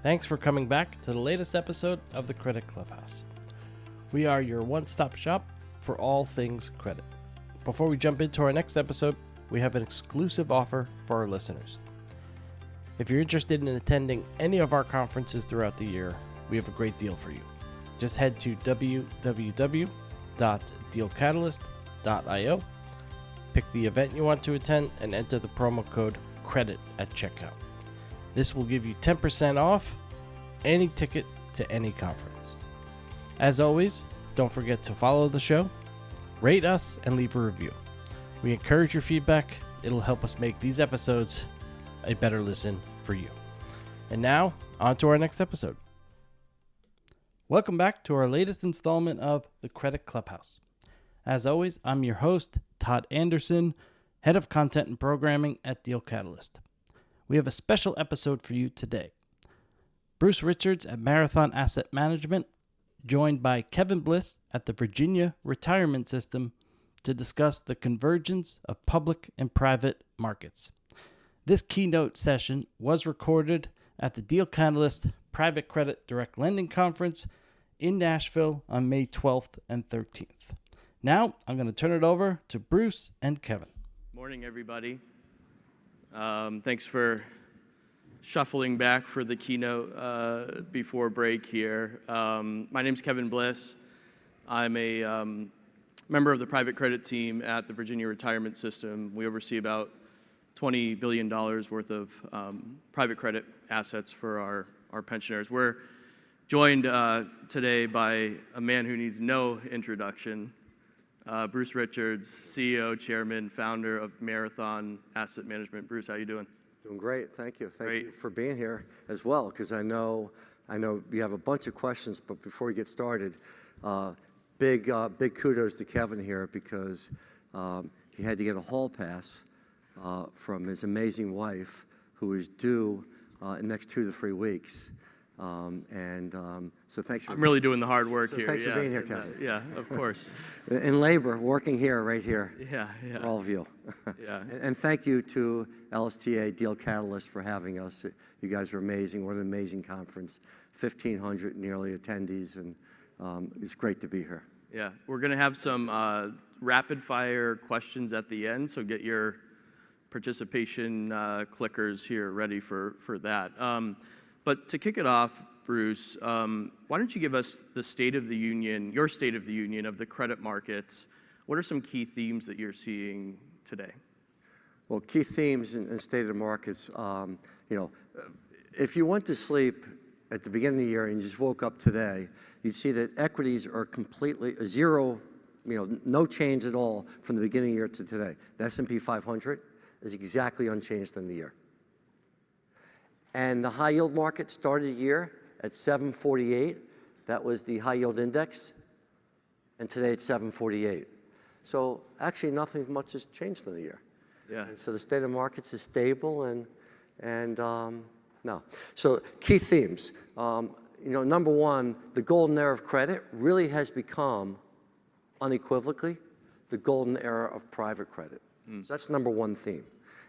Thanks for coming back to the latest episode of the Credit Clubhouse. We are your one-stop shop for all things credit. Before we jump into our next episode, we have an exclusive offer for our listeners. If you're interested in attending any of our conferences throughout the year, we have a great deal for you. Just head to www.DealCatalyst.io, pick the event you want to attend, and enter the promo code CREDIT at checkout. This will give you 10% off any ticket to any conference. As always, don't forget to follow the show, rate us, and leave a review. We encourage your feedback. It'll help us make these episodes a better listen for you. And now, on to our next episode. Welcome back to our latest installment of the Credit Clubhouse. As always, I'm your host, Todd Anderson, Head of Content and Programming at DealCatalyst. We have a special episode for you today. Bruce Richards at Marathon Asset Management, joined by Kevin Bliss at the Virginia Retirement System to discuss the convergence of public and private markets. This keynote session was recorded at the DealCatalyst Private Credit Direct Lending Conference in Nashville on May 12th and 13th. Now, I'm going to turn it over to Bruce and Kevin. Morning, everybody. Thanks for shuffling back for the keynote before break here. My name's Kevin Bliss. I'm a member of the private credit team at the Virginia Retirement System. We oversee about $20 billion worth of private credit assets for our pensioners. We're joined today by a man who needs no introduction, Bruce Richards, CEO, Chairman, founder of Marathon Asset Management. Bruce, how you doing? Doing great, thank you. Thank you for being here as well, because I know you have a bunch of questions, but before we get started, big kudos to Kevin here, because he had to get a hall pass from his amazing wife, who is due in the next 2 to 3 weeks. So thanks for... I'm really doing the hard work so here. Thanks for being here, Kevin. Yeah, of course. In labor, working here, right here. Yeah. For all of you. Yeah. And thank you to LSTA, DealCatalyst, for having us. You guys are amazing. What an amazing conference. 1,500 nearly attendees, and it's great to be here. Yeah, we're going to have some rapid-fire questions at the end, so get your participation clickers here ready for that. But to kick it off, Bruce, why don't you give us the state of the union, your state of the union of the credit markets? What are some key themes that you're seeing today? Well, key themes in state of the markets, if you went to sleep at the beginning of the year and you just woke up today, you'd see that equities are completely zero, no change at all from the beginning of the year to today. The S&P 500 is exactly unchanged in the year. And the high yield market started the year at 748. That was the high yield index. And today it's 748. So actually nothing much has changed in the year. Yeah. And so the state of markets is stable and no. So key themes. Number one, the golden era of credit really has become unequivocally the golden era of private credit. So that's number one theme.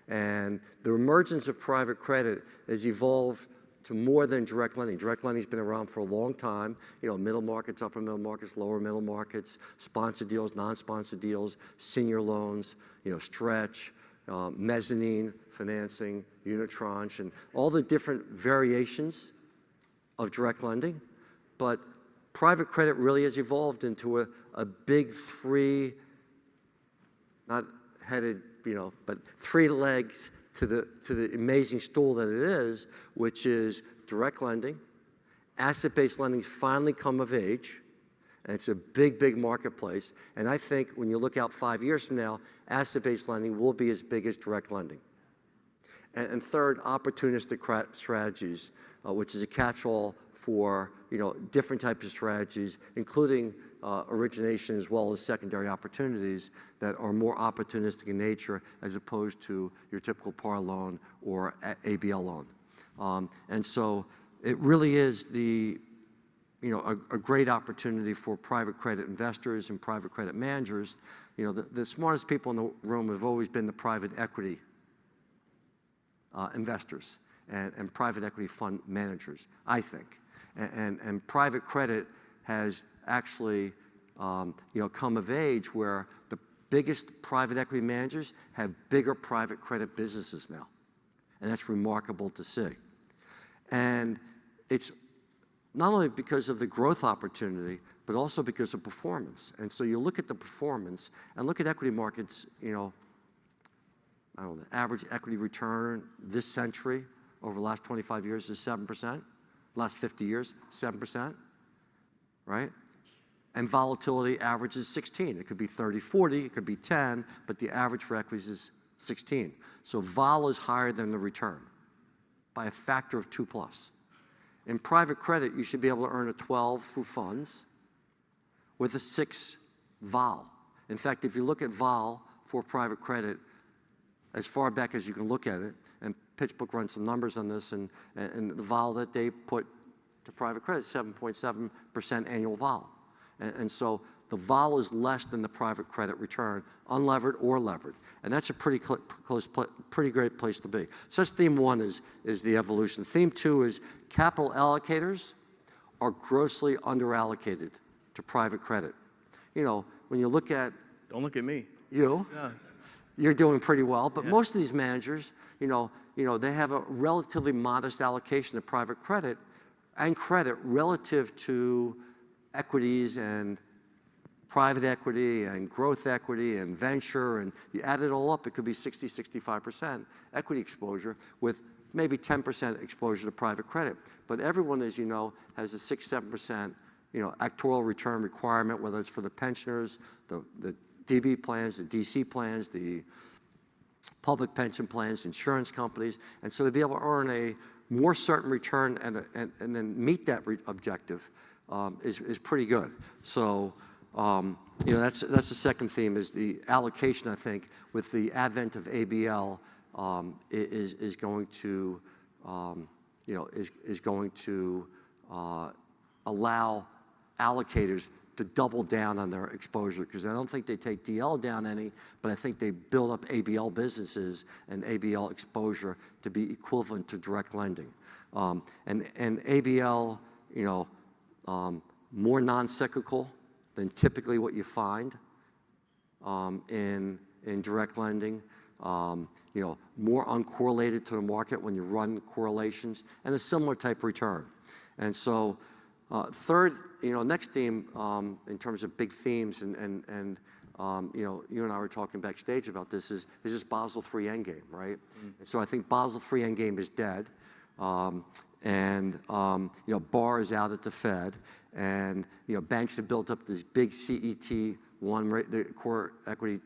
And the emergence of private credit has evolved to more than direct lending. Direct lending's been around for a long time. Middle markets, upper middle markets, lower middle markets, sponsored deals, non-sponsored deals, senior loans, stretch, mezzanine financing, unitranche, and all the different variations of direct lending. But private credit really has evolved into a big three, not headed, but 3 legs to the amazing stool that it is, which is direct lending. Asset-based lending's finally come of age, and it's a big, big marketplace. And I think when you look out 5 years from now, asset-based lending will be as big as direct lending. And third, opportunistic strategies, which is a catch-all for different types of strategies, including origination as well as secondary opportunities that are more opportunistic in nature as opposed to your typical par loan or ABL loan. And so it really is a great opportunity for private credit investors and private credit managers. The smartest people in the room have always been the private equity investors. and private equity fund managers, I think. And private credit has actually come of age where the biggest private equity managers have bigger private credit businesses now. And that's remarkable to see. And it's not only because of the growth opportunity, but also because of performance. And so you look at the performance and look at equity markets, I don't know, the average equity return this century over the last 25 years is 7%. Last 50 years, 7%, right? And volatility averages 16. It could be 30, 40, it could be 10, but the average for equities is 16. So vol is higher than the return by a factor of 2+. In private credit, you should be able to earn a 12 through funds with a 6 vol. In fact, if you look at vol for private credit, as far back as you can look at it, and PitchBook runs some numbers on this, and the vol that they put to private credit, 7.7% annual vol. And so the vol is less than the private credit return, unlevered or levered. And that's a pretty great place to be. So that's theme 1 is the evolution. Theme 2 is capital allocators are grossly underallocated to private credit. When you look at... Don't look at me. You? Yeah. You're doing pretty well, but Yeah. most of these managers, they have a relatively modest allocation of private credit and credit relative to equities and private equity and growth equity and venture, and you add it all up, it could be 60, 65% equity exposure with maybe 10% exposure to private credit. But everyone, as you know, has a 6, 7% actuarial return requirement, whether it's for the pensioners, the DB plans, the DC plans, the public pension plans, insurance companies. And so to be able to earn a more certain return and then meet that objective is pretty good. So that's the second theme, is the allocation, I think, with the advent of ABL is going to allow allocators to double down on their exposure, because I don't think they take DL down any, but I think they build up ABL businesses and ABL exposure to be equivalent to direct lending. And ABL, more non-cyclical than typically what you find in direct lending. More uncorrelated to the market when you run correlations, and a similar type return. And so third, next theme in terms of big themes, and you and I were talking backstage about this, is this Basel III endgame, right? And so I think Basel III endgame is dead, and Barr is out at the Fed, and banks have built up these big CET1, the core equity,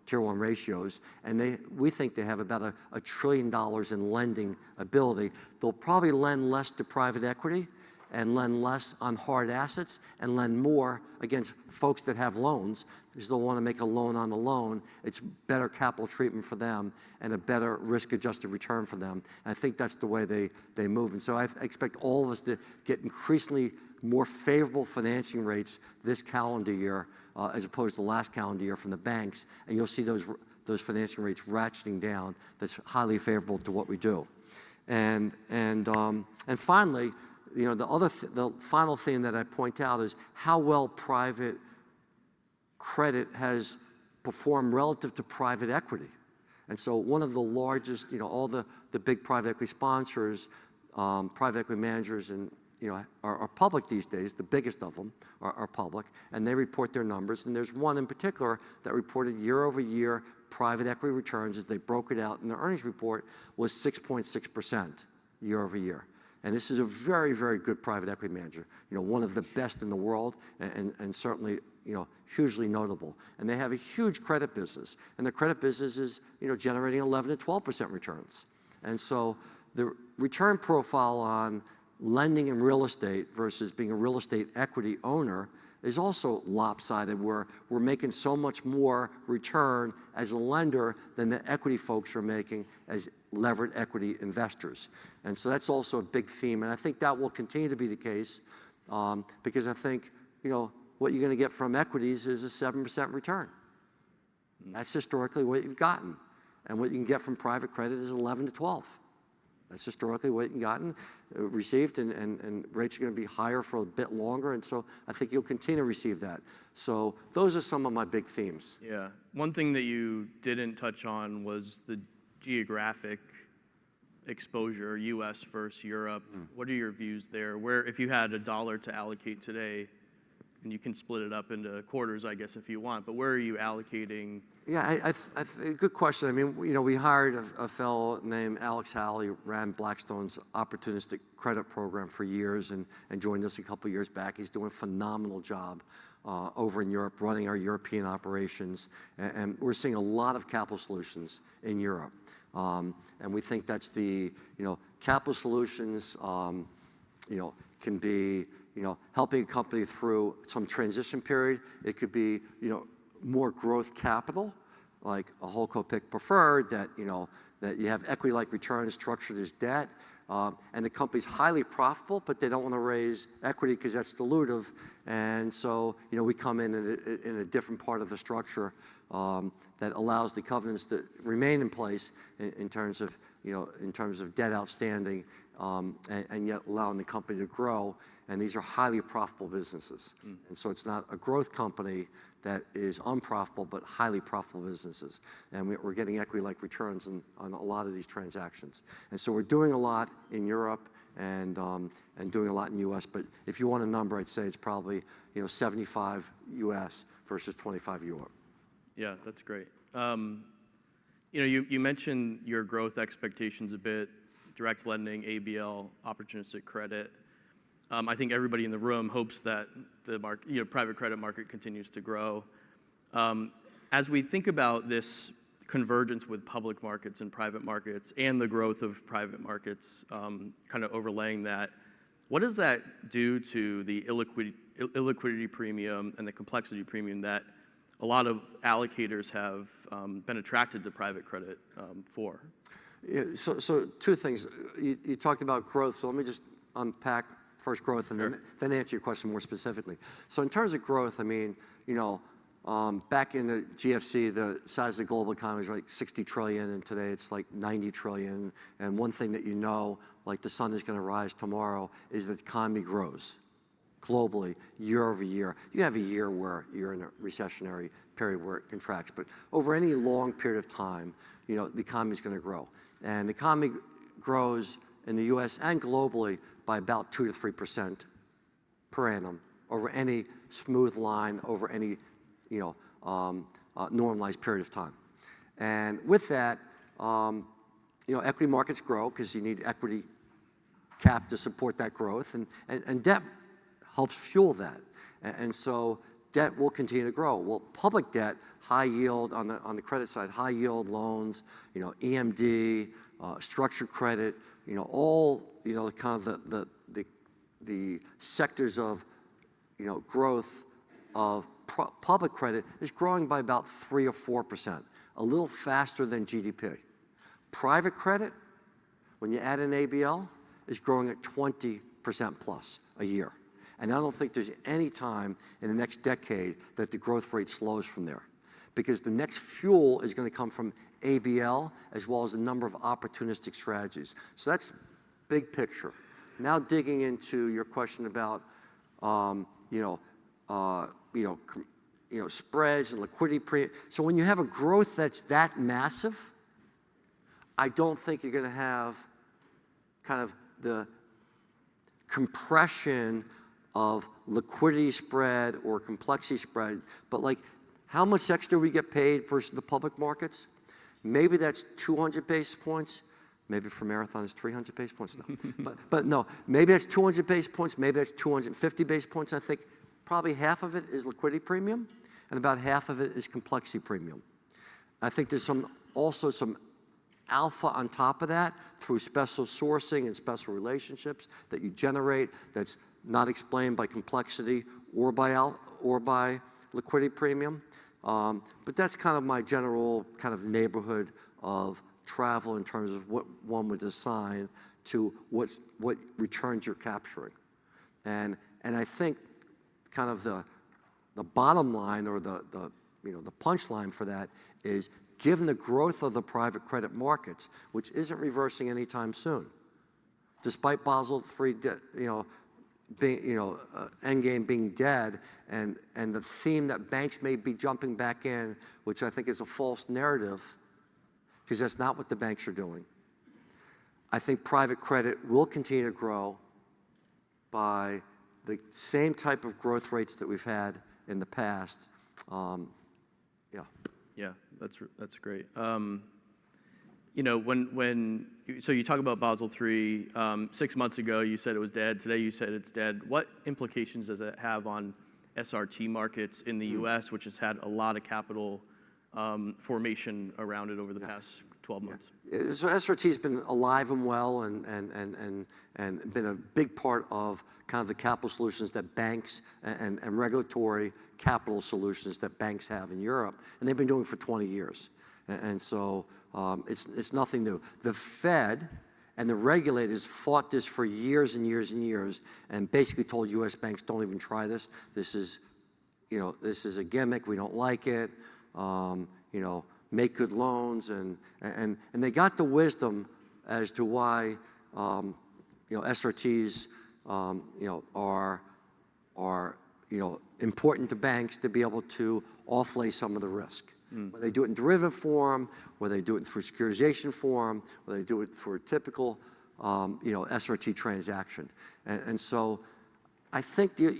Tier 1 ratios, and we think they have about $1 trillion in lending ability. They'll probably lend less to private equity and lend less on hard assets and lend more against folks that have loans, because they'll want to make a loan on a loan. It's better capital treatment for them and a better risk-adjusted return for them. And I think that's the way they move. And so I expect all of us to get increasingly more favorable financing rates this calendar year as opposed to last calendar year from the banks. And you'll see those financing rates ratcheting down. That's highly favorable to what we do. And finally, the final thing that I point out is how well private credit has performed relative to private equity. And so one of the largest, all the big private equity sponsors, private equity managers, and are public these days. The biggest of them are public, and they report their numbers. And there's one in particular that reported year-over-year private equity returns, as they broke it out in their earnings report, was 6.6% year-over-year. And this is a very, very good private equity manager, one of the best in the world, and certainly, hugely notable. And they have a huge credit business, and the credit business is, generating 11 to 12% returns. And so the return profile on lending in real estate versus being a real estate equity owner is also lopsided, where we're making so much more return as a lender than the equity folks are making as levered equity investors. And so that's also a big theme, and I think that will continue to be the case because I think, what you're going to get from equities is a 7% return. That's historically what you've gotten. And what you can get from private credit is 11 to 12. That's historically what you've gotten, received, and rates are going to be higher for a bit longer, and so I think you'll continue to receive that. So those are some of my big themes. Yeah. One thing that you didn't touch on was the geographic exposure, U.S. versus Europe. What are your views there? Where, if you had $1 to allocate today, and you can split it up into quarters, I guess, if you want, but where are you allocating? Yeah, good question. I mean, we hired a fellow named Alex Halley, ran Blackstone's opportunistic credit program for years and joined us a couple years back. He's doing a phenomenal job over in Europe, running our European operations. And we're seeing a lot of capital solutions in Europe. And we think that's capital solutions, can be, helping a company through some transition period. It could be, more growth capital, like a holdco pick preferred that, that you have equity-like returns structured as debt. And the company's highly profitable, but they don't want to raise equity because that's dilutive. And so, we come in a different part of the structure that allows the covenants to remain in place in terms of, debt outstanding, and yet allowing the company to grow. And these are highly profitable businesses. And so it's not a growth company that is unprofitable, but highly profitable businesses. And we're getting equity-like returns on a lot of these transactions. And so we're doing a lot in Europe and doing a lot in the U.S. But if you want a number, I'd say it's probably 75 U.S. versus 25 Europe. Yeah, that's great. You mentioned your growth expectations a bit, direct lending, ABL, opportunistic credit. I think everybody in the room hopes that the private credit market continues to grow. As we think about this convergence with public markets and private markets and the growth of private markets, kind of overlaying that, what does that do to the illiquidity premium and the complexity premium that a lot of allocators have been attracted to private credit for? Yeah, so two things. You talked about growth, so let me just unpack first growth and then answer your question more specifically. So in terms of growth, I mean, back in the GFC, the size of the global economy was like 60 trillion, and today it's like 90 trillion. And one thing that like the sun is going to rise tomorrow, is that the economy grows globally year over year. You have a year where you're in a recessionary period where it contracts, but over any long period of time, the economy is going to grow. And the economy grows in the U.S. and globally by about 2 to 3% per annum over any smooth line, over any normalized period of time. And with that, equity markets grow because you need equity cap to support that growth, and debt helps fuel that. And so debt will continue to grow. Well, public debt, high yield on the credit side, high yield loans, EMD, structured credit, all kind of the sectors of growth of public credit is growing by about 3 or 4%, a little faster than GDP. Private credit, when you add an ABL, is growing at 20% plus a year. And I don't think there's any time in the next decade that the growth rate slows from there, because the next fuel is going to come from ABL as well as a number of opportunistic strategies. So that's big picture. Now digging into your question about spreads and liquidity. So when you have a growth that's that massive, I don't think you're going to have kind of the compression of liquidity spread or complexity spread, but like how much extra we get paid versus the public markets, maybe that's 200 basis points. Maybe for Marathon it's 300 basis points. No. but no, maybe that's 200 basis points, maybe that's 250 basis points. I think probably half of it is liquidity premium and about half of it is complexity premium. I think there's also some alpha on top of that through special sourcing and special relationships that you generate that's not explained by complexity or by liquidity premium. But that's kind of my general kind of neighborhood of travel in terms of what one would assign to what returns you're capturing. And I think kind of the bottom line or the punchline for that is, given the growth of the private credit markets, which isn't reversing anytime soon, despite Basel III, being, endgame being dead, and the theme that banks may be jumping back in, which I think is a false narrative, because that's not what the banks are doing. I think private credit will continue to grow by the same type of growth rates that we've had in the past. Yeah, that's great. So you talk about Basel III. 6 months ago, you said it was dead. Today, you said it's dead. What implications does it have on SRT markets in the U.S., which has had a lot of capital formation around it over the past 12 months? Yeah. So SRT's been alive and well and been a big part of kind of the capital solutions that banks and regulatory capital solutions that banks have in Europe, and they've been doing it for 20 years. And so it's nothing new. The Fed and the regulators fought this for years and years and years, and basically told U.S. banks, don't even try this. This is a gimmick. We don't like it. Make good loans, and they got the wisdom as to why SRTs are important to banks to be able to offlay some of the risk. Whether they do it in derivative form, whether they do it through securitization form, whether they do it for a typical SRT transaction. And so I think the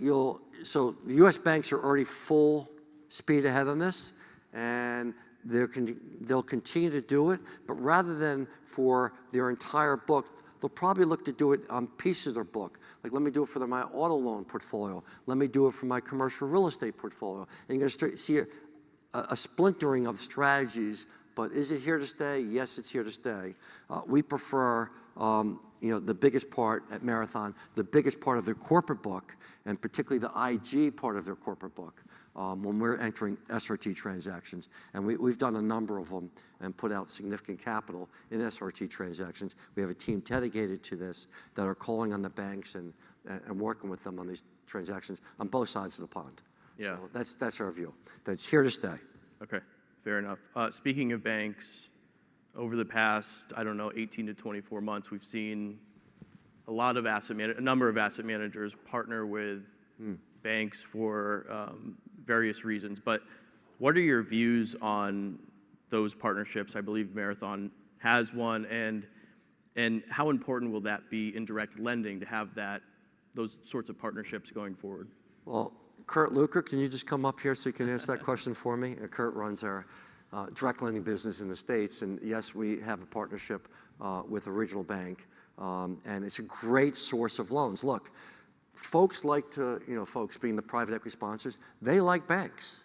U.S. banks are already full speed ahead on this, and they'll continue to do it, but rather than for their entire book, they'll probably look to do it on pieces of their book. Like, let me do it for my auto loan portfolio. Let me do it for my commercial real estate portfolio. And you're going to see a splintering of strategies, but is it here to stay? Yes, it's here to stay. We prefer, the biggest part at Marathon, the biggest part of their corporate book, and particularly the IG part of their corporate book, when we're entering SRT transactions. And we've done a number of them and put out significant capital in SRT transactions. We have a team dedicated to this that are calling on the banks and working with them on these transactions on both sides of the pond. Yeah. So that's our view. That's here to stay. Okay, fair enough. Speaking of banks, over the past, 18 to 24 months, we've seen a number of asset managers partner with banks for various reasons. But what are your views on those partnerships? I believe Marathon has one, and how important will that be in direct lending to have those sorts of partnerships going forward? Well, Kurt Luker, can you just come up here so you can answer that question for me? Kurt runs our direct lending business in the States, and yes, we have a partnership with a regional bank, and it's a great source of loans. Look, folks like to, folks being the private equity sponsors, they like banks.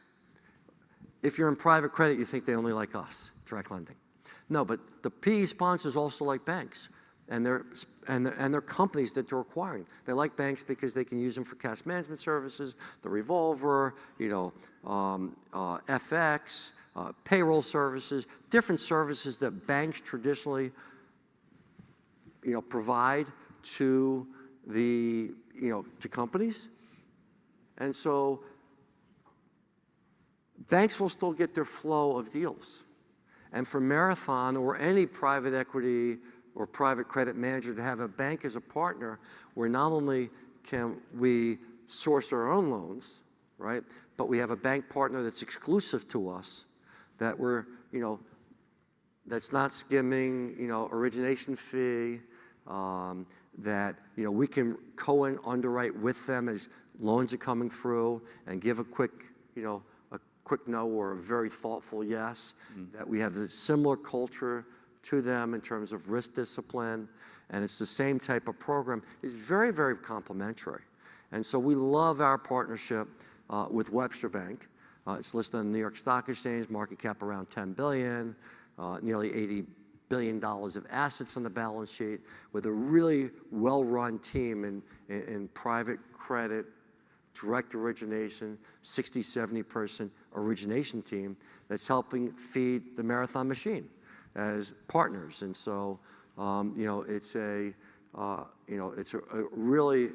If you're in private credit, you think they only like us, direct lending. No, but the PE sponsors also like banks, and they're companies that they're acquiring. They like banks because they can use them for cash management services, the revolver, FX, payroll services, different services that banks traditionally, provide to to companies. And so banks will still get their flow of deals. And for Marathon or any private equity or private credit manager to have a bank as a partner, where not only can we source our own loans, right, but we have a bank partner that's exclusive to us, that we're, that's not skimming, origination fee, that, we can co-underwrite with them as loans are coming through and give a quick, a quick no or a very thoughtful yes, that we have a similar culture to them in terms of risk discipline, and it's the same type of program. It's very, very complementary. And so we love our partnership with Webster Bank. It's listed on the New York Stock Exchange, market cap around $10 billion, nearly $80 billion of assets on the balance sheet, with a really well-run team in private credit, direct origination, 60, 70-person origination team that's helping feed the Marathon machine as partners. And so, it's a really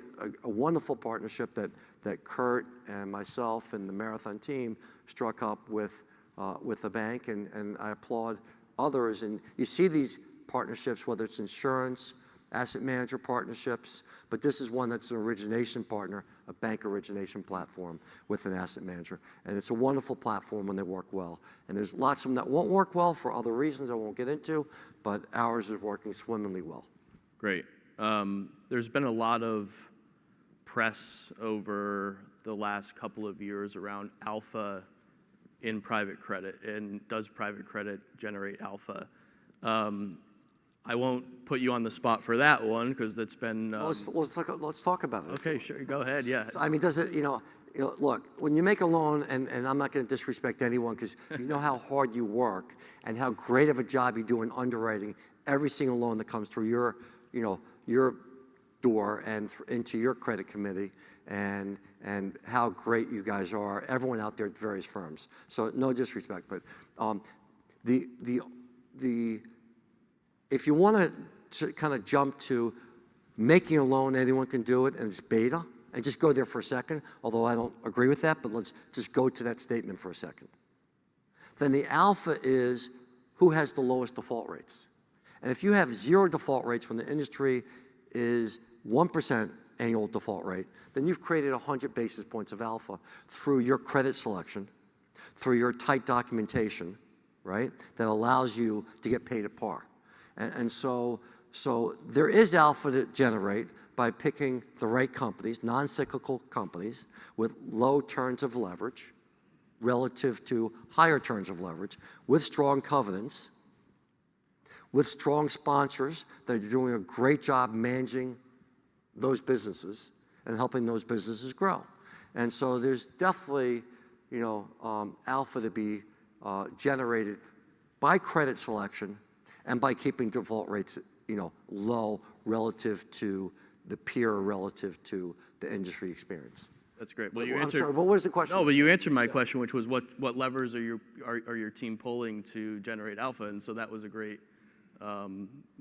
wonderful partnership that Kurt and myself and the Marathon team struck up with the bank, and I applaud others. And you see these partnerships, whether it's insurance, asset manager partnerships, but this is one that's an origination partner, a bank origination platform with an asset manager. And it's a wonderful platform when they work well. And there's lots of them that won't work well for other reasons I won't get into, but ours is working swimmingly well. Great. There's been a lot of press over the last couple of years around alpha in private credit, and does private credit generate alpha? I won't put you on the spot for that one because that's been. Let's talk about it. Okay, sure. Go ahead. Yeah. So, I mean, does it? Look, when you make a loan, and I'm not going to disrespect anyone because you know how hard you work and how great of a job you do in underwriting every single loan that comes through your door and into your credit committee, and how great you guys are, everyone out there at various firms. So no disrespect, but if you want to kind of jump to making a loan, anyone can do it, and it's beta, and just go there for a second, although I don't agree with that, but let's just go to that statement for a second. Then the alpha is who has the lowest default rates. And if you have 0 default rates when the industry is 1% annual default rate, then you've created 100 basis points of alpha through your credit selection, through your tight documentation, right, that allows you to get paid at par. And so there is alpha to generate by picking the right companies, non-cyclical companies with low turns of leverage relative to higher turns of leverage, with strong covenants, with strong sponsors that are doing a great job managing those businesses and helping those businesses grow. And so there's definitely, alpha to be generated by credit selection and by keeping default rates, low relative to the peer, relative to the industry experience. That's great. Well, I'm sorry, what was the question? No, but you answered my question, which was what levers are your team pulling to generate alpha? And so that was a great.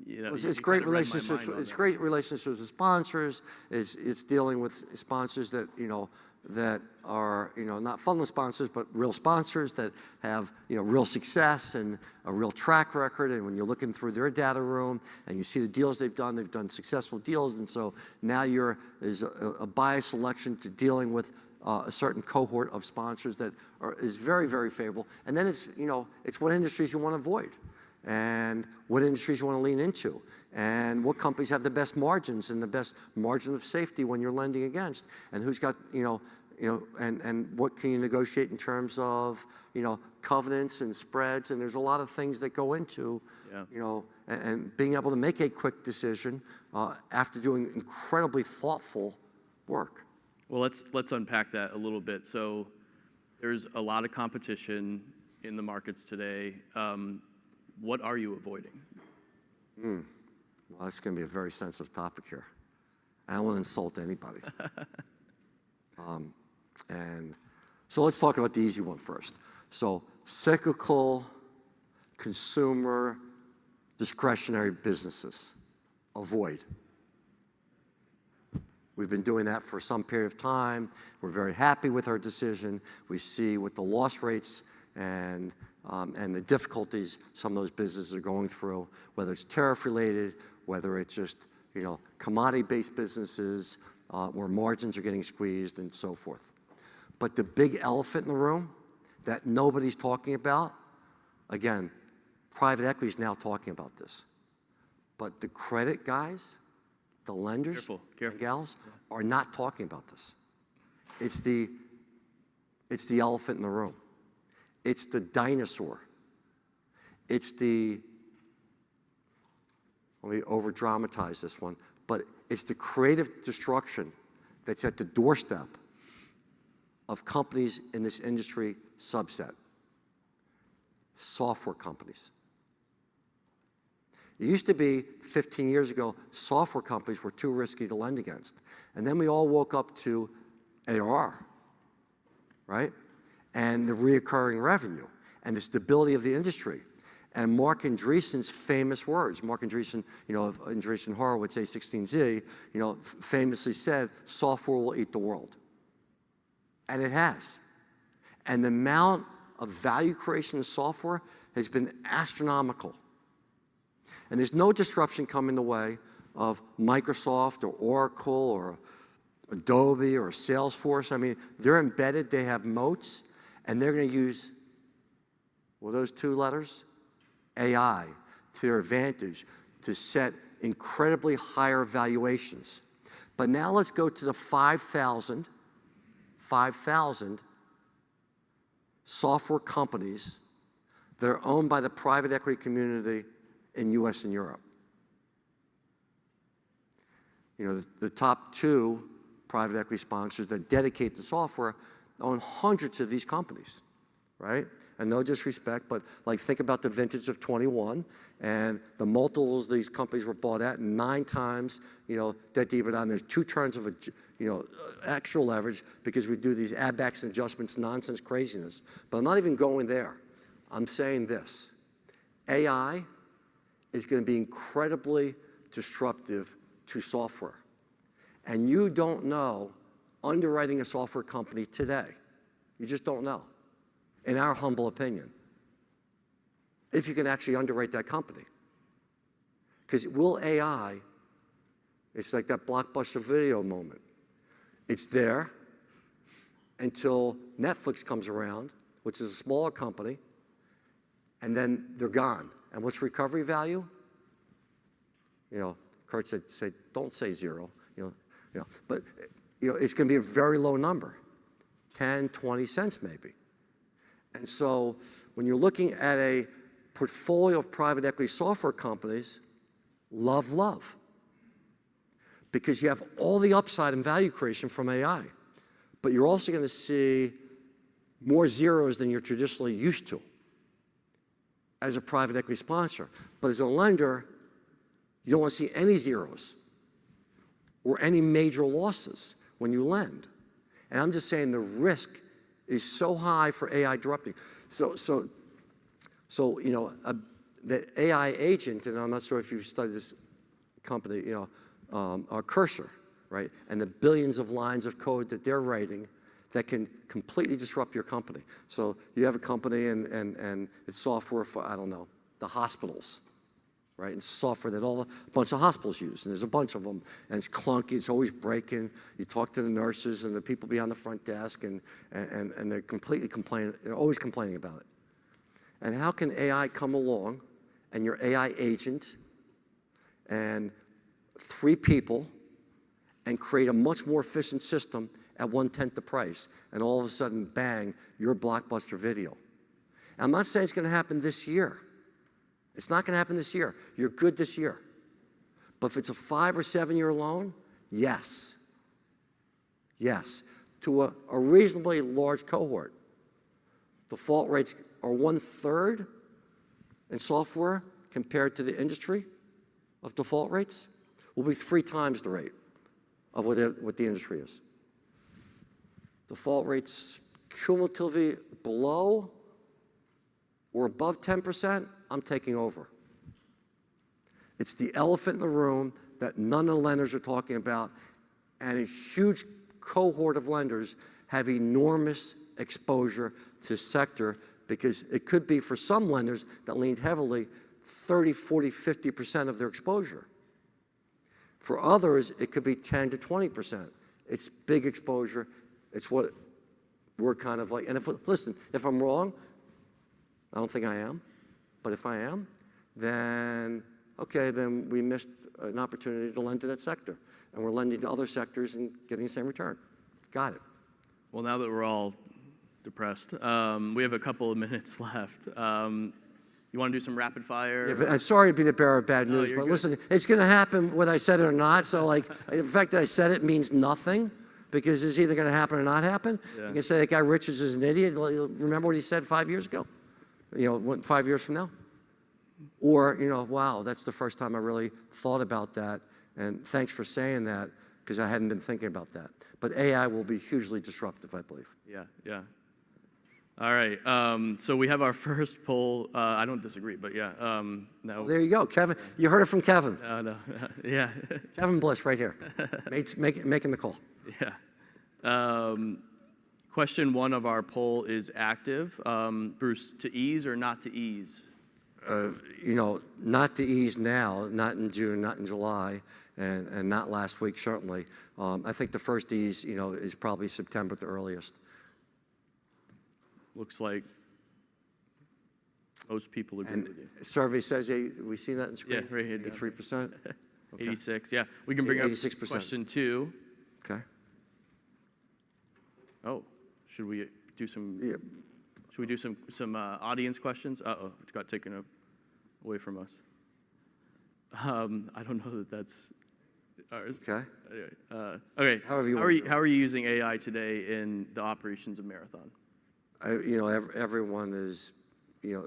It's great relationships. It's great relationships with sponsors. It's dealing with sponsors that that are not fundless sponsors, but real sponsors that have real success and a real track record. And when you're looking through their data room and you see the deals they've done successful deals. And so now there's a bias selection to dealing with a certain cohort of sponsors that is very, very favorable. And then it's what industries you want to avoid, and what industries you want to lean into, and what companies have the best margins and the best margin of safety when you're lending against, and who's got and what can you negotiate in terms of covenants and spreads, and there's a lot of things that go into and being able to make a quick decision after doing incredibly thoughtful work. Well, let's unpack that a little bit. So there's a lot of competition in the markets today. What are you avoiding? Well, that's going to be a very sensitive topic here. I don't want to insult anybody. And so let's talk about the easy one first. So cyclical, consumer, discretionary businesses, avoid. We've been doing that for some period of time. We're very happy with our decision. We see what the loss rates and the difficulties some of those businesses are going through, whether it's tariff-related, whether it's just commodity-based businesses where margins are getting squeezed and so forth. But the big elephant in the room that nobody's talking about, again, private equity is now talking about this. But the credit guys, the lenders, and gals, are not talking about this. It's the elephant in the room. It's the dinosaur. It's let me over-dramatize this one, but it's the creative destruction that's at the doorstep of companies in this industry subset. Software companies. It used to be 15 years ago, software companies were too risky to lend against. And then we all woke up to ARR, right? And the reoccurring revenue and the stability of the industry. And Mark Andreessen's famous words, Mark Andreessen, of Andreessen Horowitz, A16Z, famously said, software will eat the world. And it has. And the amount of value creation in software has been astronomical. And there's no disruption coming the way of Microsoft or Oracle or Adobe or Salesforce. I mean, they're embedded, they have moats, and they're going to use, well, those two letters, AI, to their advantage to set incredibly higher valuations. But now let's go to the 5,000 software companies that are owned by the private equity community in US and Europe. You know, the top two private equity sponsors that dedicate to software own hundreds of these companies, right? And no disrespect, but like think about the vintage of 21 and the multiples these companies were bought at, 9 times, you know, debt to EBITDA, and there's 2 turns of, extra leverage because we do these add-backs and adjustments, nonsense craziness. But I'm not even going there. I'm saying this. AI is going to be incredibly disruptive to software. And you don't know underwriting a software company today. You just don't know, in our humble opinion, if you can actually underwrite that company. Because will AI, it's like that Blockbuster Video moment. It's there until Netflix comes around, which is a smaller company, and then they're gone. And what's recovery value? You know, Kurt said don't say 0. But it's going to be a very low number, 10, 20 cents maybe. And so when you're looking at a portfolio of private equity software companies, love. Because you have all the upside and value creation from AI. But you're also going to see more zeros than you're traditionally used to as a private equity sponsor. But as a lender, you don't want to see any zeros or any major losses when you lend. And I'm just saying the risk is so high for AI disrupting. So the AI agent, and I'm not sure if you've studied this company, Cursor, right? And the billions of lines of code that they're writing that can completely disrupt your company. So you have a company and it's software for, I don't know, the hospitals, right? It's software that a bunch of hospitals use, and there's a bunch of them, and it's clunky, it's always breaking. You talk to the nurses and the people behind the front desk, and they're completely complaining, they're always complaining about it. And how can AI come along, and your AI agent, and 3 people, and create a much more efficient system at 1/10 the price, and all of a sudden, bang, you're Blockbuster Video. And I'm not saying it's going to happen this year. It's not going to happen this year. You're good this year. But if it's a 5 or 7 year loan, yes. Yes. To a reasonably large cohort. Default rates are 1/3 in software compared to the industry of default rates. Will be 3 times the rate of what the industry is. Default rates cumulatively below or above 10%, I'm taking over. It's the elephant in the room that none of the lenders are talking about, and a huge cohort of lenders have enormous exposure to sector because it could be for some lenders that leaned heavily 30, 40, 50% of their exposure. For others, it could be 10 to 20%. It's big exposure. It's what we're kind of like. And listen, if I'm wrong, I don't think I am, but if I am, then okay, then we missed an opportunity to lend to that sector. And we're lending to other sectors and getting the same return. Got it. Well, now that we're all depressed, we have a couple of minutes left. You want to do some rapid fire? Yeah, but I'm sorry to be the bearer of bad news, but good. listen, it's going to happen whether I said it or not. So, like, the fact that I said it means nothing because it's either going to happen or not happen. Yeah. You can say that guy Richards is an idiot. Remember what he said 5 years ago? 5 years from now? Or, wow, that's the first time I really thought about that. And thanks for saying that because I hadn't been thinking about that. But AI will be hugely disruptive, I believe. Yeah. All right, so we have our first poll. I don't disagree, but yeah. No. There you go, Kevin. You heard it from Kevin. No, yeah. Kevin Bliss right here, making the call. Yeah. Question 1 of our poll is active. Bruce, to ease or not to ease? Not to ease now, not in June, not in July, and not last week, certainly. I think the first ease, is probably September at the earliest. Looks like most people agree with you. Survey says, we see that in screen? Yeah, right here. 83%? Okay. 86, yeah. We can bring 86%. up question 2. Okay. Oh, should we do some? Yeah. Should we do some audience questions? Uh-oh, it got taken away from us. I don't know that that's ours. Okay. Okay. However you how want are to you, do it. how are you using AI today in the operations of Marathon? Everyone is,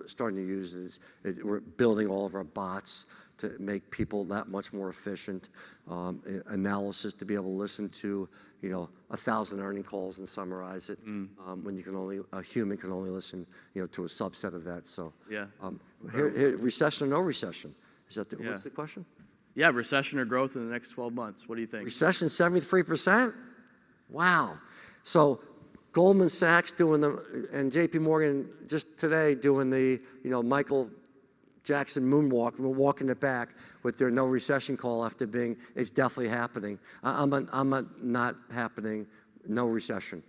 starting to use it. We're building all of our bots to make people that much more efficient. Analysis to be able to listen to, 1,000 earning calls and summarize it. When a human can only listen, to a subset of that. So, Yeah. Here, recession or no recession? Is that Yeah. what's the question? Yeah, recession or growth in the next 12 months. What do you think? Recession, 73%? Wow. So Goldman Sachs and JP Morgan just today doing the, Michael Jackson moonwalk, walking it back with their no recession call after being, it's definitely happening. I'm a not happening, no recession.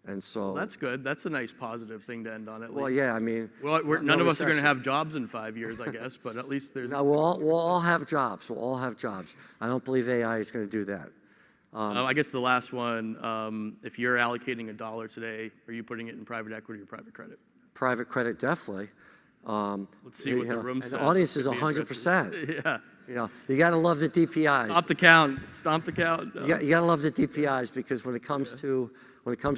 And so. Well, that's good. That's a nice positive thing to end on, at least. Well, yeah, I mean. Well, none no of us are going to recession. have jobs in 5 years, I guess, but at least there's. No, we'll all have jobs. We'll all have jobs. I don't believe AI is going to do that. I guess the last one, if you're allocating $1 today, are you putting it in private equity or private credit? Private credit, definitely. Let's see what the room says. And the audience is It'd be 100%. Yeah. You got to love the DPIs. Stomp the count. Stomp the count. You got to love the DPIs because when it comes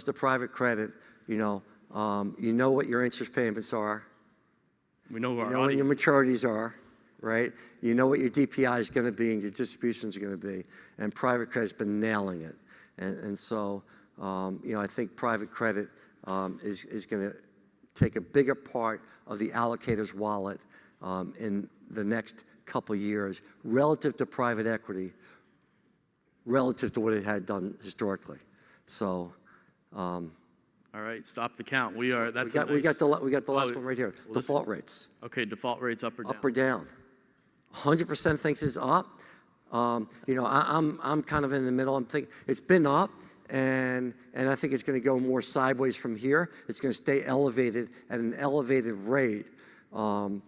to private credit, you know what your interest payments are. We know who our You know what your audience. maturities are, right? You know what your DPI is going to be and your distributions are going to be. And private credit's been nailing it. And so, I think private credit is going to take a bigger part of the allocator's wallet in the next couple years relative to private equity, relative to what it had done historically. So. All right, stop the count. We got the last one right here. Well, Default rates. Okay, default rates up or down? Up or down. 100% thinks it's up. I'm kind of in the middle. I'm thinking it's been up, and I think it's going to go more sideways from here. It's going to stay elevated at an elevated rate, and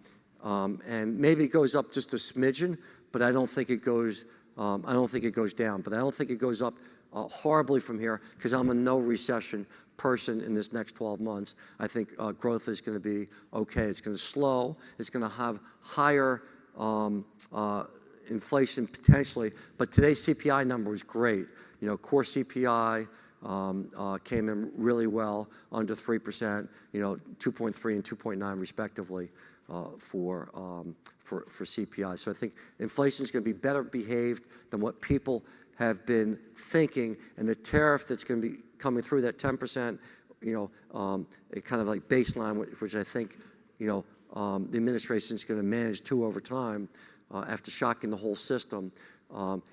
maybe it goes up just a smidgen, but I don't think it goes. I don't think it goes down, but I don't think it goes up horribly from here because I'm a no recession person in this next 12 months. I think growth is going to be okay. It's going to slow. It's going to have higher inflation potentially, but today's CPI number was great. Core CPI came in really well, under 3%. 2.3 and 2.9 respectively for CPI. So I think inflation is going to be better behaved than what people have been thinking, and the tariff that's going to be coming through, that 10%, it kind of like baseline, which I think, the administration is going to manage to over time after shocking the whole system,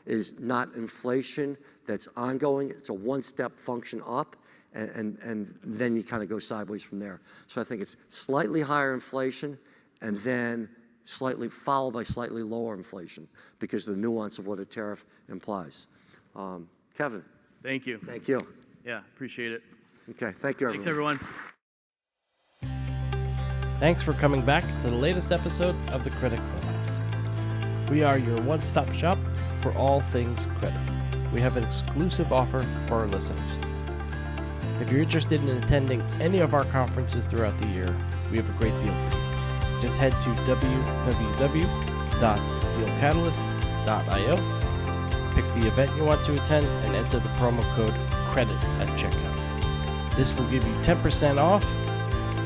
is not inflation that's ongoing. It's a one-step function up, and then you kind of go sideways from there. So I think it's slightly higher inflation, and then slightly followed by slightly lower inflation because of the nuance of what a tariff implies. Kevin. Thank you. Thank you. Yeah, appreciate it. Okay, thank you, everyone. Thanks, everyone. Thanks for coming back to the latest episode of the Credit Clubhouse. We are your one-stop shop for all things credit. We have an exclusive offer for our listeners. If you're interested in attending any of our conferences throughout the year, we have a great deal for you. Just head to www.DealCatalyst.io, pick the event you want to attend, and enter the promo code CREDIT at checkout. This will give you 10% off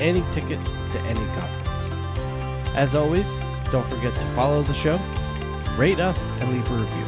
any ticket to any conference. As always, don't forget to follow the show, rate us, and leave a review.